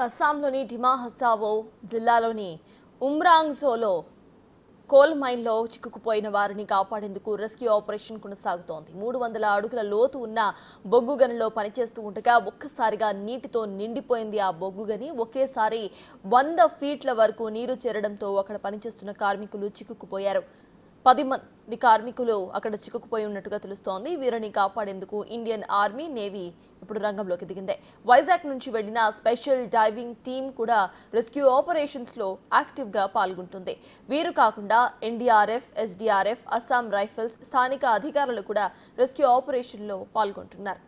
అస్సాంలోని డిమా హసావో జిల్లాలోని ఉమ్రాంగ్జోలో కోల్ మైన్లో చిక్కుకుపోయిన వారిని కాపాడేందుకు రెస్క్యూ ఆపరేషన్ కొనసాగుతోంది. 300 అడుగుల లోతు ఉన్న బొగ్గు గనిలో పనిచేస్తూ ఉండగా ఒక్కసారిగా నీటితో నిండిపోయింది. ఆ బొగ్గు గని ఒకేసారి 100 ఫీట్ల వరకు నీరు చేరడంతో అక్కడ పనిచేస్తున్న కార్మికులు చిక్కుకుపోయారు. 10 మంది కార్మికులు అక్కడ చిక్కుకుపోయి ఉన్నట్టుగా తెలుస్తోంది. వీరిని కాపాడేందుకు ఇండియన్ ఆర్మీ, నేవీ ఇప్పుడు రంగంలోకి దిగింది. వైజాగ్ నుంచి వెళ్లిన స్పెషల్ డైవింగ్ టీం కూడా రెస్క్యూ ఆపరేషన్స్ లో యాక్టివ్ గా పాల్గొంటుంది. వీరు కాకుండా ఎన్డీఆర్ఎఫ్, ఎస్డీఆర్ఎఫ్, అస్సాం రైఫిల్స్, స్థానిక అధికారులు కూడా రెస్క్యూ ఆపరేషన్ లో పాల్గొంటున్నారు.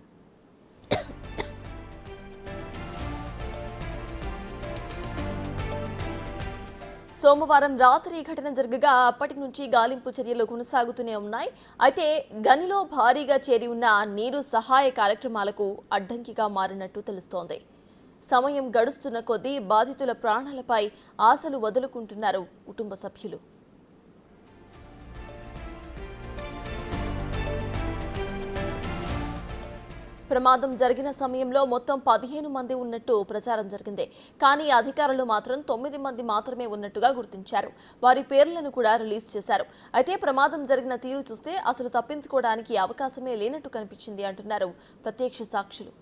సోమవారం రాత్రి ఈ ఘటన జరగగా అప్పటి నుంచి గాలింపు చర్యలు కొనసాగుతూనే ఉన్నాయి. అయితే గనిలో భారీగా చేరి ఉన్న నీరు సహాయ కార్యక్రమాలకు అడ్డంకిగా మారినట్టు తెలుస్తోంది. సమయం గడుస్తున్న కొద్దీ బాధితుల ప్రాణాలపై ఆశలు వదులుకుంటున్నారు కుటుంబ సభ్యులు. ప్రమాదం జరిగిన సమయంలో మొత్తం 15 మంది ఉన్నట్టు ప్రచారం జరిగింది. కానీ అధికారులు మాత్రం 9 మంది మాత్రమే ఉన్నట్టుగా గుర్తించారు. వారి పేర్లను కూడా రిలీజ్ చేశారు. అయితే ప్రమాదం జరిగిన తీరు చూస్తే అసలు తప్పించుకోవడానికి అవకాశమే లేనట్టు కనిపించింది అంటున్నారు ప్రత్యక్ష సాక్షులు.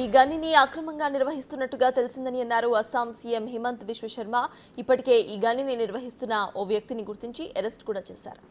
ఈ గనిని అక్రమంగా నిర్వహిస్తున్నట్టుగా తెలిసిందని అన్నారు అస్సాం సీఎం హిమంత్ బిశ్వ శర్మ. ఇప్పటికే ఈ గనిని నిర్వహిస్తున్న ఓ వ్యక్తిని గుర్తించి అరెస్ట్ కూడా చేశారు.